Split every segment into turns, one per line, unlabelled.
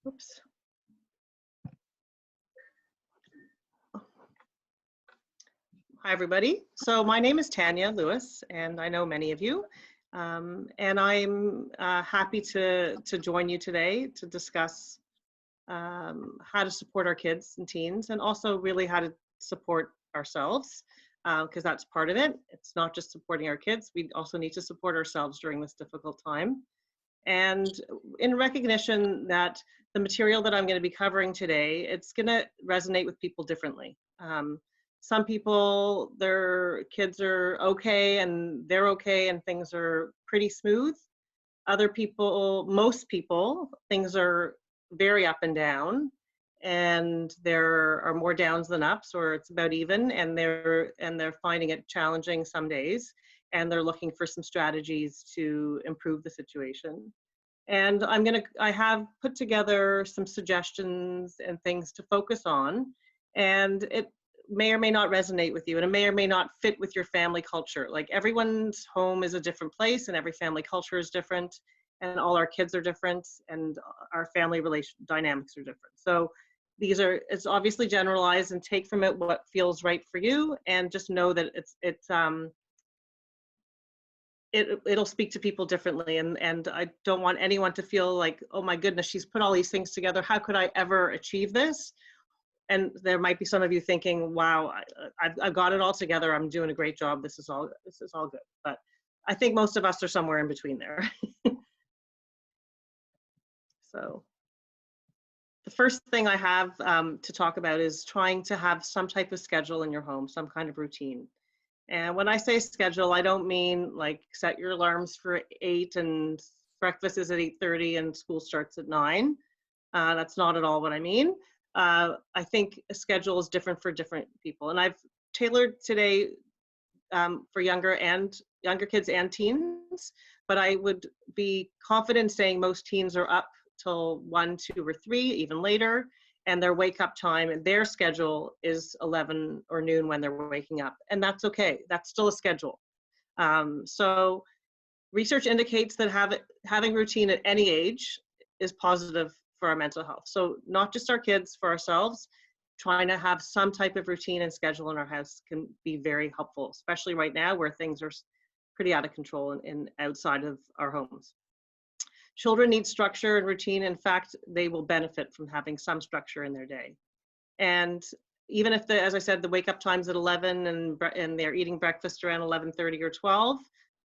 Oops. Hi, everybody. So my name is Tania Lewis, and I know many of you. And I'm happy to join you today to discuss how to support our kids and teens, and also really how to support ourselves, because that's part of it. It's not just supporting our kids. We also need to support ourselves during this difficult time. And in recognition that the material that I'm going to be covering today, it's going to resonate with people differently. Some people, their kids are okay and they're okay and things are pretty smooth. Other people, most people, things are very up and down, and there are more downs than ups, or it's about even, and they're finding it challenging some days, and they're looking for some strategies to improve the situation. And I have put together some suggestions and things to focus on, and it may or may not resonate with you, and it may or may not fit with your family culture. Like, everyone's home is a different place, and every family culture is different, and all our kids are different, and our family relation dynamics are different. So it's obviously generalized, and take from it what feels right for you, and just know that it'll speak to people differently, and I don't want anyone to feel like, oh my goodness, she's put all these things together, how could I ever achieve this? And there might be some of you thinking, wow, I've got it all together, I'm doing a great job, this is all good. But I think most of us are somewhere in between there. So the first thing I have to talk about is trying to have some type of schedule in your home, some kind of routine. And when I say schedule, I don't mean like set your alarms for 8 and breakfast is at 8:30 and school starts at 9. That's not at all what I mean. I think a schedule is different for different people. And I've tailored today for younger kids and teens, but I would be confident saying most teens are up till 1, 2, or 3, even later. And their wake up time and their schedule is 11 or noon when they're waking up. And that's okay. That's still a schedule. So research indicates that having routine at any age is positive for our mental health. So not just our kids, for ourselves, trying to have some type of routine and schedule in our house can be very helpful, especially right now where things are pretty out of control and outside of our homes. Children need structure and routine. In fact, they will benefit from having some structure in their day. And even if as I said, the wake up time's at 11 and they're eating breakfast around 11:30 or 12,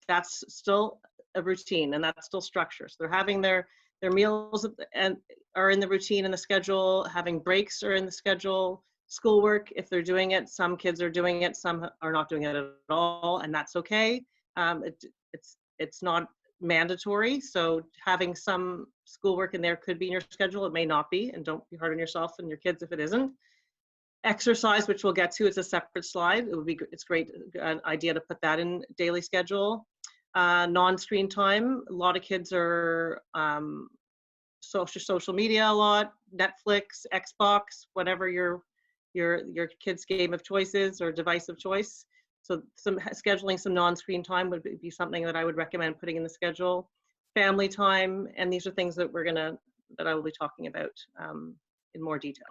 that's still a routine and that's still structure. So they're having their meals and are in the routine and the schedule, having breaks are in the schedule, schoolwork, if they're doing it, some kids are doing it, some are not doing it at all, and that's okay. It's not mandatory, so having some schoolwork in there could be in your schedule, it may not be, and don't be hard on yourself and your kids if it isn't. Exercise, which we'll get to, is a separate slide. It's great, an idea to put that in daily schedule. Non-screen time, a lot of kids are social media a lot, Netflix, Xbox, whatever your kid's game of choice is or device of choice. So scheduling some non-screen time would be something that I would recommend putting in the schedule. Family time, and these are things that that I will be talking about in more detail.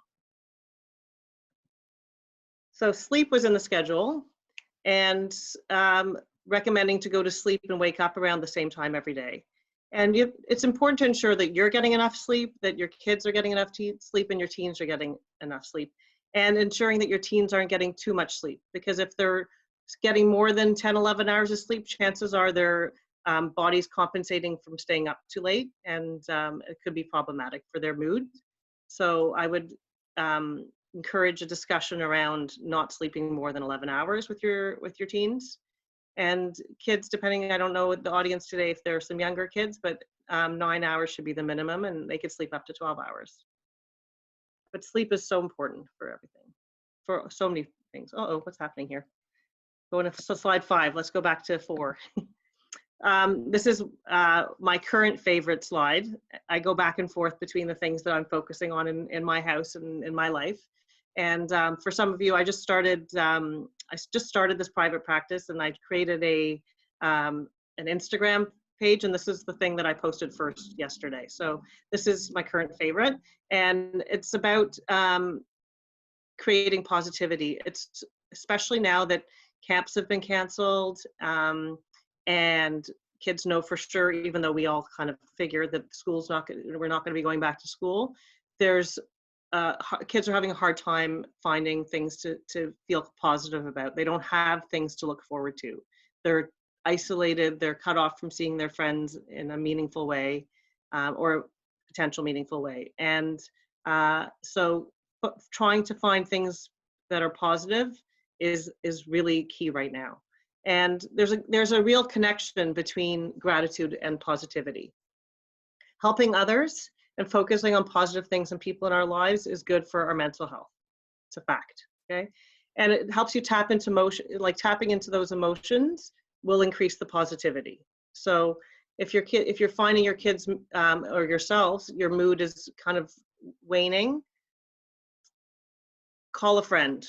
So sleep was in the schedule, and recommending to go to sleep and wake up around the same time every day. And it's important to ensure that you're getting enough sleep, that your kids are getting enough sleep, and your teens are getting enough sleep. And ensuring that your teens aren't getting too much sleep, because if they're getting more than 10, 11 hours of sleep, chances are their body's compensating from staying up too late, and it could be problematic for their mood. So I would encourage a discussion around not sleeping more than 11 hours with your teens. And kids, depending, I don't know the audience today if there are some younger kids, but 9 hours should be the minimum, and they could sleep up to 12 hours. But sleep is so important for everything, for so many things. Uh-oh, what's happening here? Going to slide 5, let's go back to 4. This is my current favorite slide. I go back and forth between the things that I'm focusing on in my house and in my life. And for some of you, I just started this private practice, and I created an Instagram page, and this is the thing that I posted first yesterday. So this is my current favorite, and it's about creating positivity. It's especially now that camps have been canceled, and kids know for sure, even though we all kind of figure that we're not going to be going back to school. There's kids are having a hard time finding things to feel positive about. They don't have things to look forward to. They're isolated. They're cut off from seeing their friends in a meaningful way, or potential meaningful way. And so trying to find things that are positive is really key right now. And there's a real connection between gratitude and positivity. Helping others and focusing on positive things and people in our lives is good for our mental health. It's a fact, okay? And it helps you tap into emotion, like tapping into those emotions will increase the positivity. So if you're finding your kids or yourselves, your mood is kind of waning, call a friend.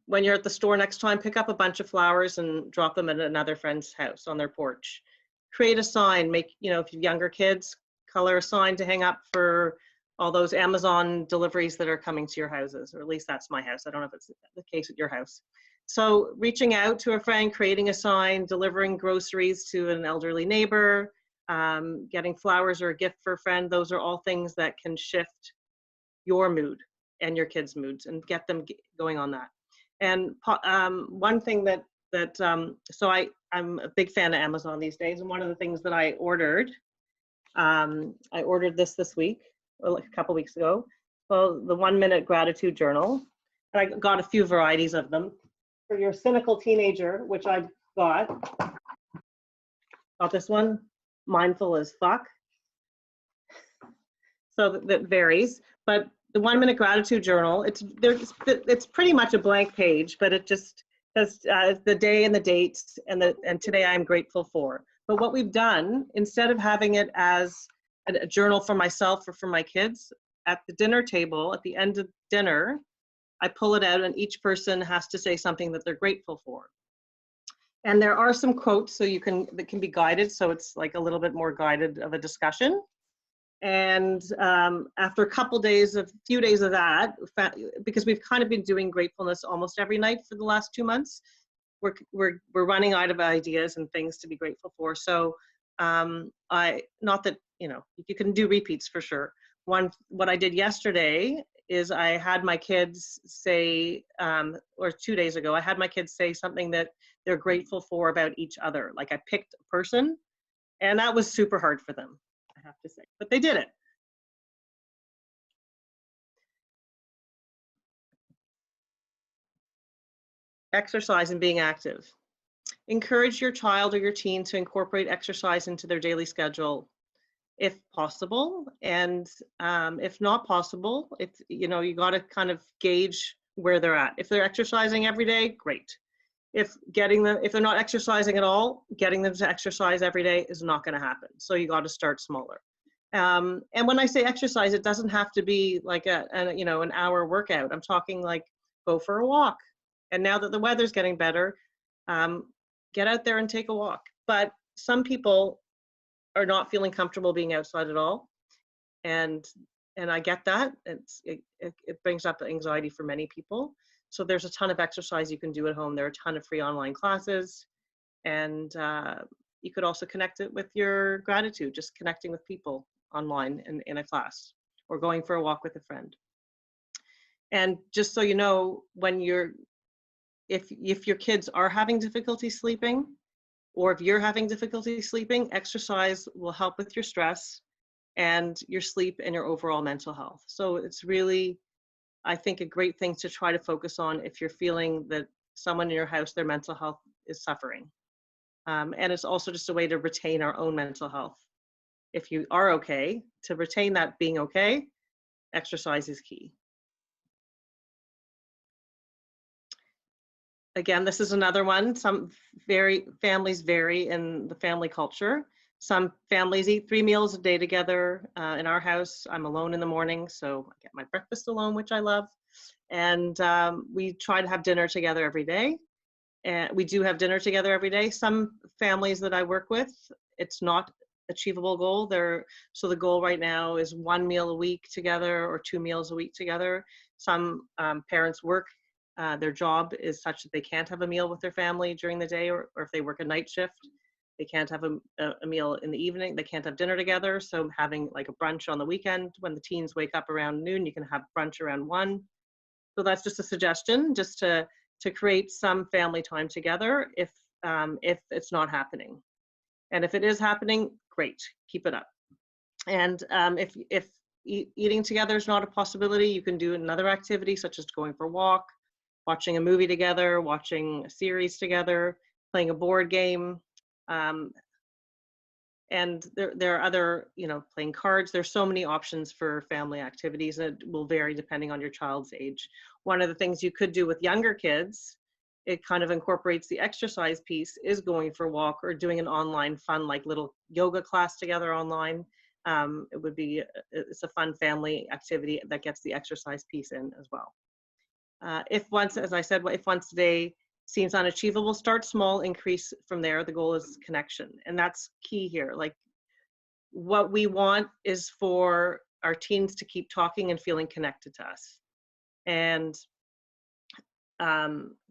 When you're at the store next time, pick up a bunch of flowers and drop them at another friend's house on their porch. Create a sign, if you have younger kids, color a sign to hang up for all those Amazon deliveries that are coming to your houses, or at least that's my house. I don't know if it's the case at your house. So reaching out to a friend, creating a sign, delivering groceries to an elderly neighbor, getting flowers or a gift for a friend, those are all things that can shift your mood and your kids' moods and get them going on that. And one thing so I'm a big fan of Amazon these days, and one of the things that I ordered this week, or like a couple weeks ago, well, the 1-minute gratitude journal. And I got a few varieties of them. For your cynical teenager, which I got this one, mindful as fuck. So that varies, but the 1-minute gratitude journal, it's pretty much a blank page, but it just has the day and the dates and today I'm grateful for. But what we've done, instead of having it as a journal for myself or for my kids, at the dinner table, at the end of dinner, I pull it out and each person has to say something that they're grateful for. And there are some quotes that can be guided, so it's like a little bit more guided of a discussion. And after a few days of that, because we've kind of been doing gratefulness almost every night for the last 2 months, we're running out of ideas and things to be grateful for. So not that, you can do repeats for sure. What I did yesterday is I had my kids say, or 2 days ago, I had my kids say something that they're grateful for about each other. Like I picked a person, and that was super hard for them, I have to say, but they did it. Exercise and being active. Encourage your child or your teen to incorporate exercise into their daily schedule if possible. And if not possible, you got to kind of gauge where they're at. If they're exercising every day, great. If they're not exercising at all, getting them to exercise every day is not going to happen. So you got to start smaller. And when I say exercise, it doesn't have to be like an hour workout. I'm talking like go for a walk. And now that the weather's getting better, get out there and take a walk. But some people are not feeling comfortable being outside at all, and I get that. It brings up anxiety for many people. So there's a ton of exercise you can do at home. There are a ton of free online classes, and you could also connect it with your gratitude, just connecting with people online in a class, or going for a walk with a friend. And just so you know, if your kids are having difficulty sleeping, or if you're having difficulty sleeping, exercise will help with your stress and your sleep and your overall mental health. So it's really, I think, a great thing to try to focus on if you're feeling that someone in your house, their mental health is suffering. And it's also just a way to retain our own mental health. If you are okay, to retain that being okay, exercise is key. Again, this is another one. Some families vary in the family culture. Some families eat 3 meals a day together. In our house, I'm alone in the morning, so I get my breakfast alone, which I love. And we try to have dinner together every day. And we do have dinner together every day. Some families that I work with, it's not achievable goal. So the goal right now is 1 meal a week together or 2 meals a week together. Some parents work, their job is such that they can't have a meal with their family during the day, or if they work a night shift, they can't have a meal in the evening. They can't have dinner together. So having like a brunch on the weekend, when the teens wake up around noon, you can have brunch around 1. So that's just a suggestion, just to create some family time together if it's not happening. And if it is happening, great, keep it up. And if eating together is not a possibility, you can do another activity such as going for a walk, watching a movie together, watching a series together, playing a board game. And there are other, playing cards. There's so many options for family activities, and it will vary depending on your child's age. One of the things you could do with younger kids, it kind of incorporates the exercise piece, is going for a walk or doing an online fun, like little yoga class together online. It's a fun family activity that gets the exercise piece in as well. If once a day seems unachievable, start small, increase from there. The goal is connection. And that's key here. Like, what we want is for our teens to keep talking and feeling connected to us. And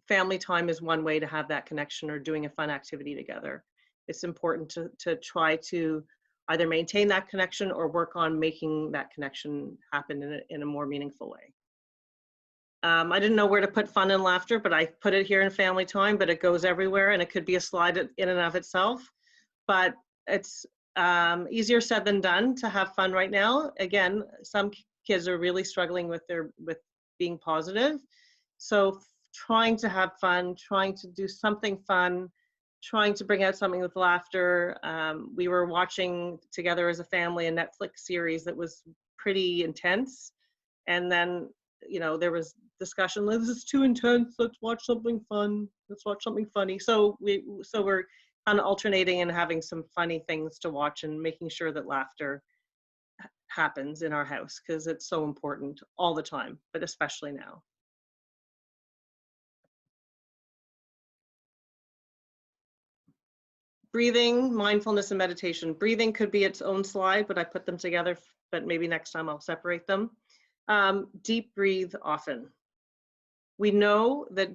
family time is one way to have that connection, or doing a fun activity together. It's important to try to either maintain that connection or work on making that connection happen in a more meaningful way. I didn't know where to put fun and laughter, but I put it here in family time, but it goes everywhere, and it could be a slide in and of itself. But it's easier said than done to have fun right now. Again, some kids are really struggling with being positive. So trying to have fun, trying to do something fun, trying to bring out something with laughter. We were watching together as a family a Netflix series that was pretty intense. And then, there was discussion, this is too intense, let's watch something fun, let's watch something funny. So we're kind of alternating and having some funny things to watch, and making sure that laughter happens in our house, because it's so important all the time, but especially now. Breathing, mindfulness, and meditation. Breathing could be its own slide, but I put them together, but maybe next time I'll separate them. Deep breathe often. We know that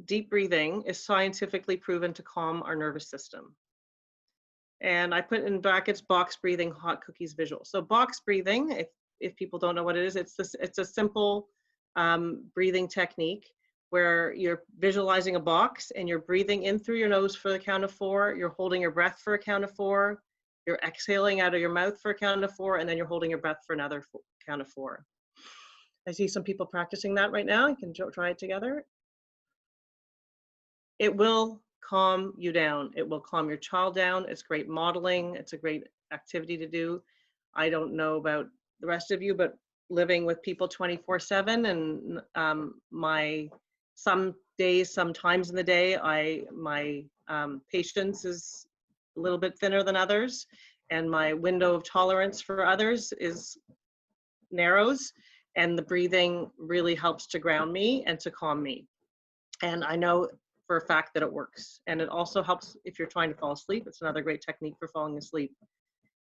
deep breathing is scientifically proven to calm our nervous system. And I put in brackets, box breathing, hot cookies visual. So box breathing, if people don't know what it is, it's a simple breathing technique where you're visualizing a box and you're breathing in through your nose for the count of 4, you're holding your breath for a count of 4, you're exhaling out of your mouth for a count of 4, and then you're holding your breath for another count of 4. I see some people practicing that right now. You can try it together. It will calm you down. It will calm your child down. It's great modeling. It's a great activity to do. I don't know about the rest of you, but living with people 24/7, and some days, sometimes in the day, my patience is a little bit thinner than others, and my window of tolerance for others narrows, and the breathing really helps to ground me and to calm me. And I know for a fact that it works. And it also helps if you're trying to fall asleep. It's another great technique for falling asleep.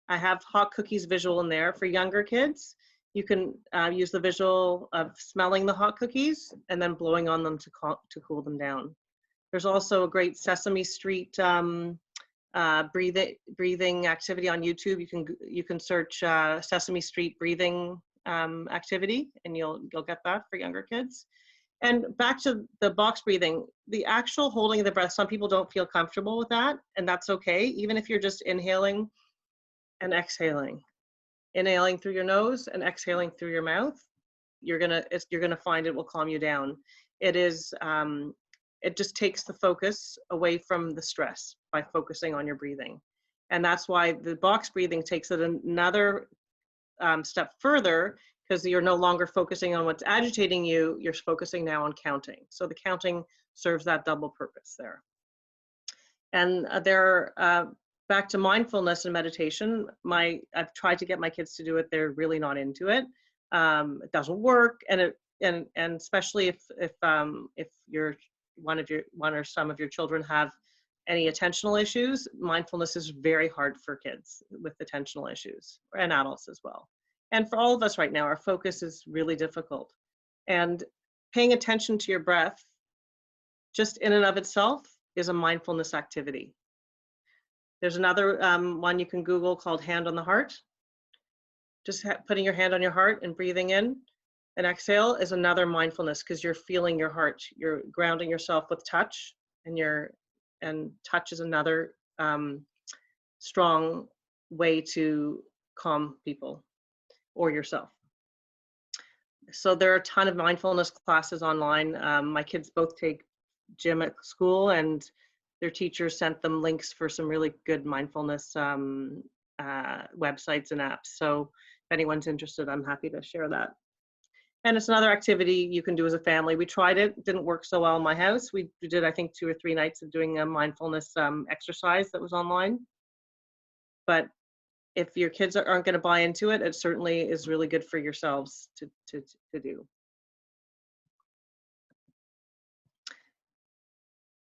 I have hot cookies visual in there for younger kids. You can use the visual of smelling the hot cookies and then blowing on them to cool them down. There's also a great Sesame Street breathing activity on YouTube. You can search Sesame Street breathing activity, and you'll get that for younger kids. And back to the box breathing, the actual holding of the breath, some people don't feel comfortable with that, and that's okay. Even if you're just inhaling and exhaling, inhaling through your nose and exhaling through your mouth, you're gonna find it will calm you down. It just takes the focus away from the stress by focusing on your breathing. And that's why the box breathing takes it another step further, because you're no longer focusing on what's agitating you, you're focusing now on counting. So the counting serves that double purpose there. And back to mindfulness and meditation, I've tried to get my kids to do it, they're really not into it. It doesn't work, and especially if one or some of your children have any attentional issues, mindfulness is very hard for kids with attentional issues, and adults as well. And for all of us right now, our focus is really difficult. And paying attention to your breath, just in and of itself, is a mindfulness activity. There's another one you can Google called Hand on the Heart. Just putting your hand on your heart and breathing in and exhale is another mindfulness, because you're feeling your heart. You're grounding yourself with touch, and touch is another strong way to calm people or yourself. So there are a ton of mindfulness classes online. My kids both take gym at school, and their teachers sent them links for some really good mindfulness websites and apps. So if anyone's interested, I'm happy to share that. And it's another activity you can do as a family. We tried it, didn't work so well in my house. We did, I think, 2 or 3 nights of doing a mindfulness exercise that was online. But if your kids aren't going to buy into it, it certainly is really good for yourselves to do.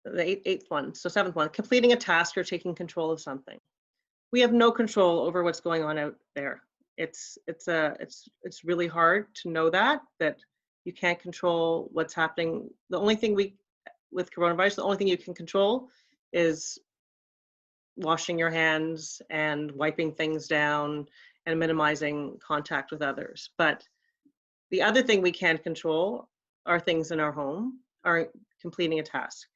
The eighth one, so 7th one, completing a task or taking control of something. We have no control over what's going on out there. It's really hard to know that you can't control what's happening. The only thing with coronavirus, the only thing you can control is washing your hands and wiping things down and minimizing contact with others. But the other thing we can control are things in our home, are completing a task.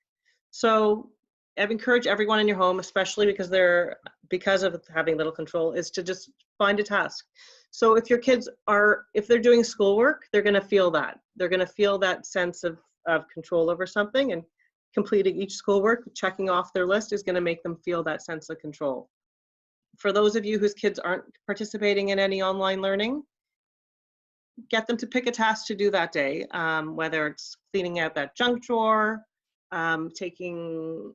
So I've encouraged everyone in your home, especially because of having little control, is to just find a task. So if your kids if they're doing schoolwork, they're going to feel that. They're going to feel that sense of control over something, and completing each schoolwork, checking off their list, is going to make them feel that sense of control. For those of you whose kids aren't participating in any online learning, get them to pick a task to do that day, whether it's cleaning out that junk drawer, folding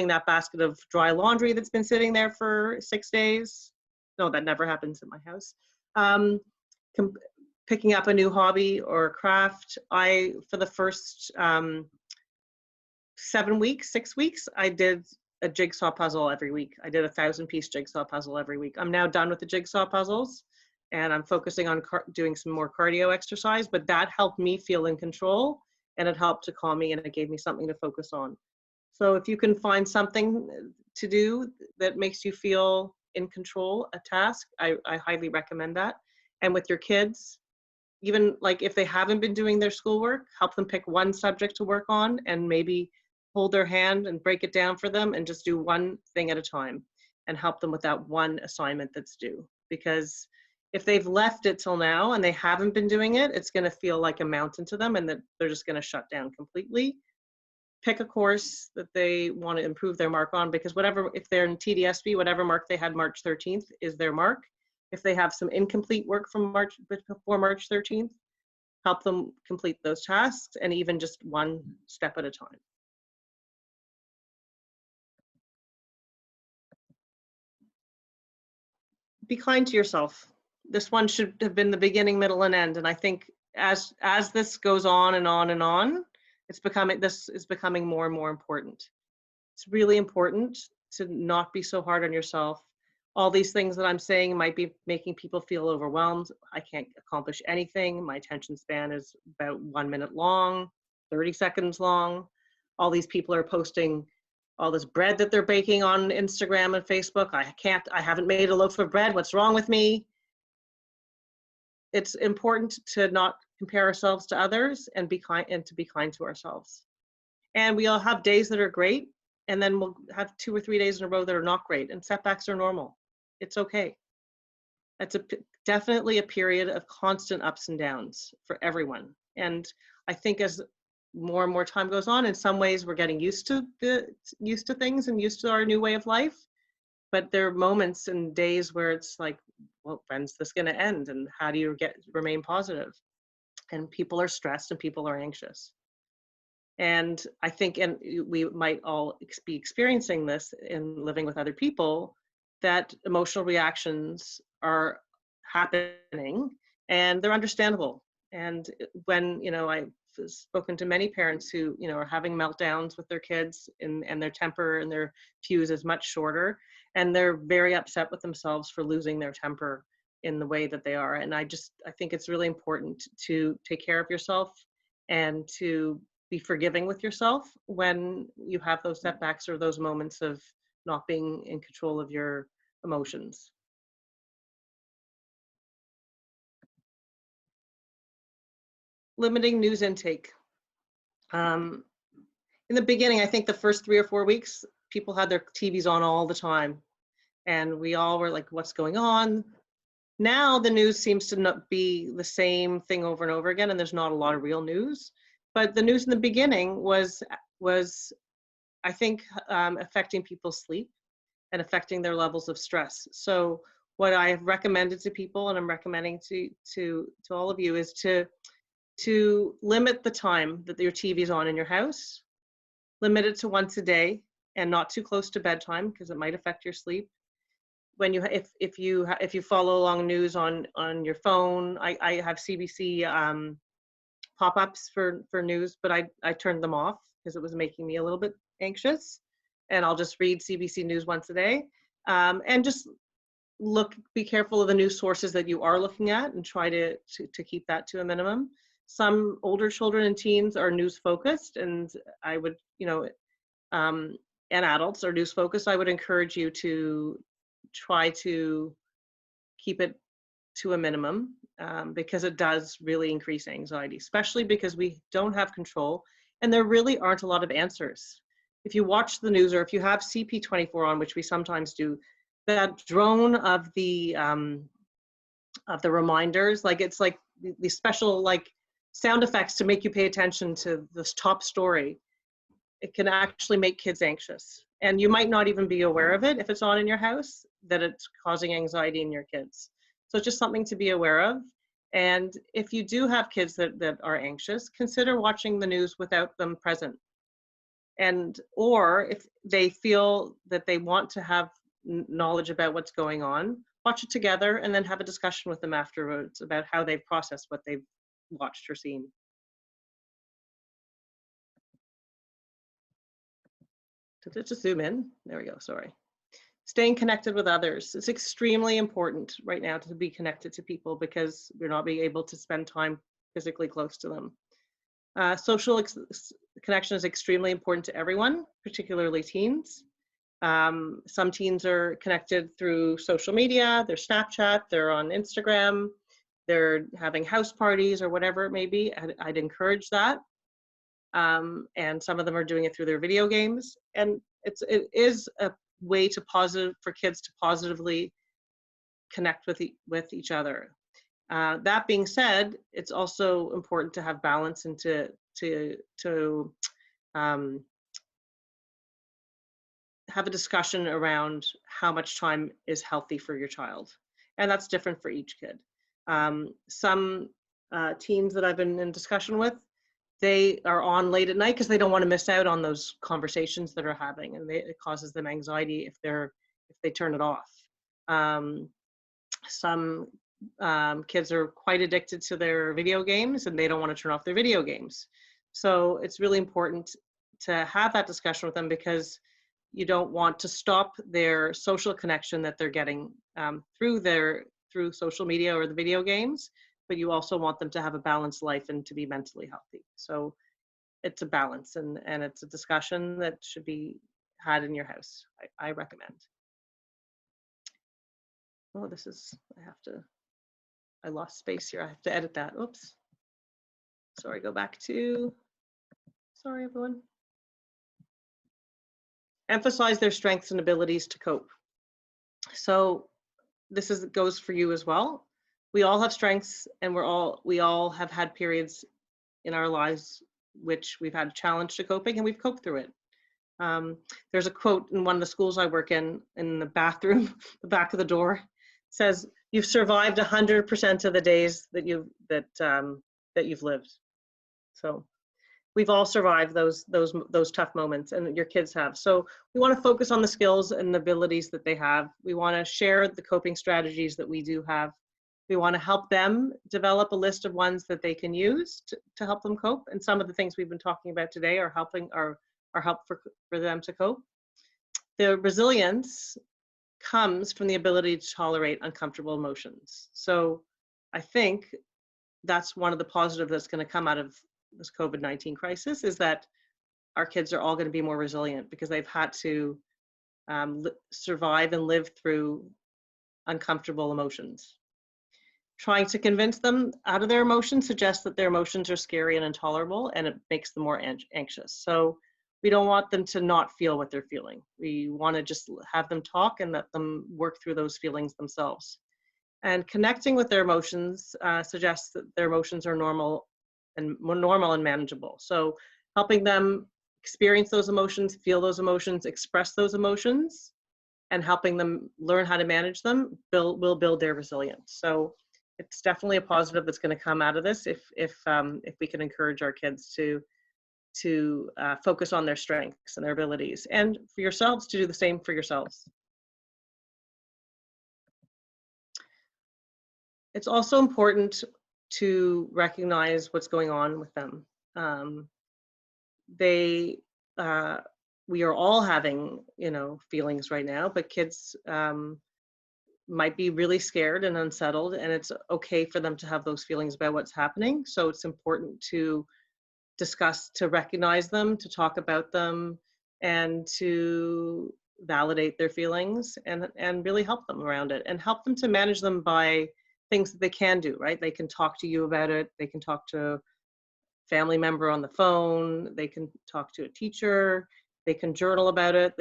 that basket of dry laundry that's been sitting there for 6 days. No, that never happens in my house. Picking up a new hobby or craft. For the first 6 weeks, I did a jigsaw puzzle every week. I did a 1,000-piece jigsaw puzzle every week. I'm now done with the jigsaw puzzles, and I'm focusing on doing some more cardio exercise, but that helped me feel in control, and it helped to calm me, and it gave me something to focus on. So if you can find something to do that makes you feel in control, a task, I highly recommend that. And with your kids, even like if they haven't been doing their schoolwork, help them pick one subject to work on, and maybe hold their hand and break it down for them and just do one thing at a time, and help them with that one assignment that's due. Because if they've left it till now and they haven't been doing it, it's going to feel like a mountain to them, and that they're just going to shut down completely. Pick a course that they want to improve their mark on, because if they're in TDSB, whatever mark they had March 13th is their mark. If they have some incomplete work from before March 13th, help them complete those tasks, and even just one step at a time. Be kind to yourself. This one should have been the beginning, middle, and end. And I think as this goes on and on and on, this is becoming more and more important. It's really important to not be so hard on yourself. All these things that I'm saying might be making people feel overwhelmed. I can't accomplish anything. My attention span is about 1 minute long, 30 seconds long. All these people are posting all this bread that they're baking on Instagram and Facebook. I haven't made a loaf of bread. What's wrong with me? It's important to not compare ourselves to others, and to be kind to ourselves. And we all have days that are great, and then we'll have 2 or 3 days in a row that are not great, and setbacks are normal. It's okay. That's definitely a period of constant ups and downs for everyone. And I think as more and more time goes on, in some ways we're getting used to things and used to our new way of life. But there are moments and days where it's like, well, when's this going to end? And how do you remain positive? And people are stressed and people are anxious. And I think, and we might all be experiencing this in living with other people, that emotional reactions are happening and they're understandable. And when, spoken to many parents who, you know, are having meltdowns with their kids, and their temper and their fuse is much shorter, and they're very upset with themselves for losing their temper in the way that they are. And I think it's really important to take care of yourself and to be forgiving with yourself when you have those setbacks or those moments of not being in control of your emotions. Limiting news intake. In the beginning, I think the first 3 or 4 weeks, people had their TVs on all the time, and we all were like, what's going on? Now the news seems to not be the same thing over and over again, and there's not a lot of real news. But the news in the beginning was I think, affecting people's sleep and affecting their levels of stress. So what I have recommended to people, and I'm recommending to all of you, is to limit the time that your TV is on in your house. Limit it to once a day and not too close to bedtime, because it might affect your sleep. When you, if you follow along news on your phone, I have CBC pop-ups for news, but I turned them off because it was making me a little bit anxious, and I'll just read CBC News once a day, and just be careful of the news sources that you are looking at, and try to keep that to a minimum. Some older children and teens are news focused, and I would, you know, and adults are news focused. I would encourage you to try to keep it to a minimum, because it does really increase anxiety, especially because we don't have control and there really aren't a lot of answers. If you watch the news, or if you have CP24 on, which we sometimes do, that drone of the reminders, like it's like the special like sound effects to make you pay attention to this top story, it can actually make kids anxious. And you might not even be aware of it if it's on in your house, that it's causing anxiety in your kids. So it's just something to be aware of. And if you do have kids that are anxious, consider watching the news without them present. And, or if they feel that they want to have knowledge about what's going on, watch it together and then have a discussion with them afterwards about how they've processed what they've watched or seen. Just zoom in. There we go. Sorry. Staying connected with others. It's extremely important right now to be connected to people, because we're not being able to spend time physically close to them. Social connection is extremely important to everyone, particularly teens. Some teens are connected through social media, they're Snapchat, they're on Instagram, they're having house parties or whatever it may be. I'd encourage that. And some of them are doing it through their video games. And it is a way for kids to positively connect with each other. That being said, it's also important to have balance and to have a discussion around how much time is healthy for your child. And that's different for each kid. Some teens that I've been in discussion with, they are on late at night because they don't want to miss out on those conversations that are having, and it causes them anxiety if they turn it off. Some kids are quite addicted to their video games and they don't want to turn off their video games. So it's really important to have that discussion with them, because you don't want to stop their social connection that they're getting through social media or the video games, but you also want them to have a balanced life and to be mentally healthy. So it's a balance, and it's a discussion that should be had in your house. I recommend. Oh, I lost space here. I have to edit that. Oops. Sorry, go back to, sorry everyone. Emphasize their strengths and abilities to cope. So this goes for you as well. We all have strengths, and we all have had periods in our lives which we've had a challenge to coping, and we've coped through it. There's a quote in one of the schools I work in the bathroom, the back of the door, says, "You've survived 100% of the days that you've lived." So we've all survived those tough moments, and your kids have. So we want to focus on the skills and the abilities that they have. We want to share the coping strategies that we do have. We want to help them develop a list of ones that they can use to help them cope. And some of the things we've been talking about today are help for them to cope. The resilience comes from the ability to tolerate uncomfortable emotions. So I think that's one of the positives that's going to come out of this COVID-19 crisis, is that our kids are all going to be more resilient because they've had to survive and live through uncomfortable emotions. Trying to convince them out of their emotions suggests that their emotions are scary and intolerable, and it makes them more anxious. So we don't want them to not feel what they're feeling. We want to just have them talk and let them work through those feelings themselves. And connecting with their emotions suggests that their emotions are normal and manageable. So helping them experience those emotions, feel those emotions, express those emotions, and helping them learn how to manage them will build their resilience. So it's definitely a positive that's going to come out of this if we can encourage our kids to focus on their strengths and their abilities, and for yourselves to do the same for yourselves. It's also important to recognize what's going on with them. We are all having, feelings right now, but kids might be really scared and unsettled, and it's okay for them to have those feelings about what's happening. So it's important to discuss, to recognize them, to talk about them, and to validate their feelings and really help them around it, and help them to manage them by things that they can do, right? They can talk to you about it. They can talk to a family member on the phone. They can talk to a teacher. They can journal about it.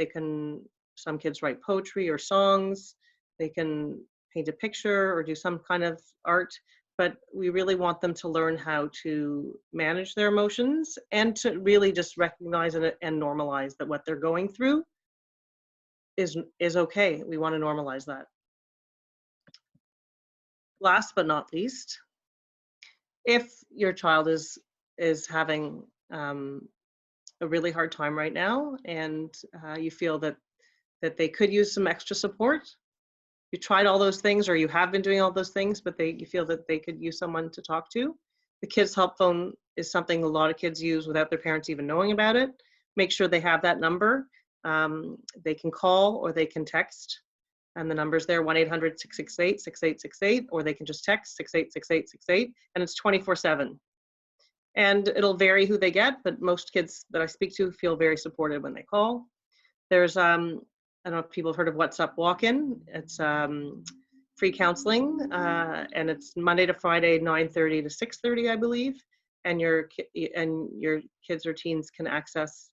Some kids write poetry or songs. They can paint a picture or do some kind of art, but we really want them to learn how to manage their emotions and to really just recognize it and normalize that what they're going through is okay. We want to normalize that. Last but not least, if your child is having a really hard time right now, and you feel that they could use some extra support, you tried all those things, or you have been doing all those things, but you feel that they could use someone to talk to, the Kids Help Phone is something a lot of kids use without their parents even knowing about it. Make sure they have that number. They can call or they can text, and the number's there, 1-800-668-6868, or they can just text 686868, and it's 24/7. And it'll vary who they get, but most kids that I speak to feel very supported when they call. There's, I don't know if people have heard of WhatsApp Walk-In. It's free counseling, and it's Monday to Friday, 9:30 to 6:30, I believe. And your kids or teens can access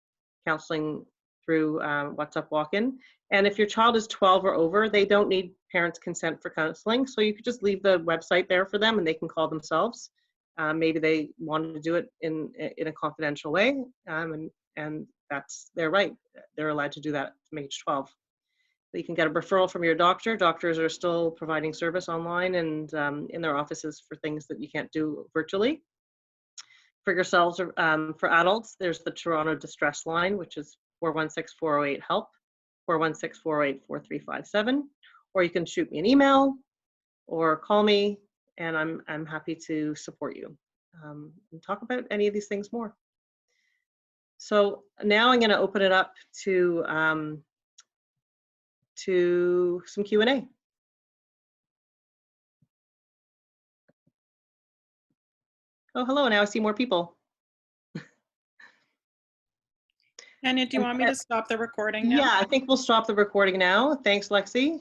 counseling through WhatsApp Walk-In. And if your child is 12 or over, they don't need parents' consent for counseling. So you could just leave the website there for them and they can call themselves. Maybe they wanted to do it in a confidential way, and that's their right. They're allowed to do that from age 12. You can get a referral from your doctor. Doctors are still providing service online and in their offices for things that you can't do virtually. For yourselves, for adults, there's the Toronto Distress Line, which is 416-408-HELP, 416-408-4357, or you can shoot me an email or call me, and I'm happy to support you and talk about any of these things more. So now I'm going to open it up to some Q&A. Oh, hello, now I see more people.
Tania, do you want me to stop the recording now?
Yeah, I think we'll stop the recording now. Thanks, Lexi.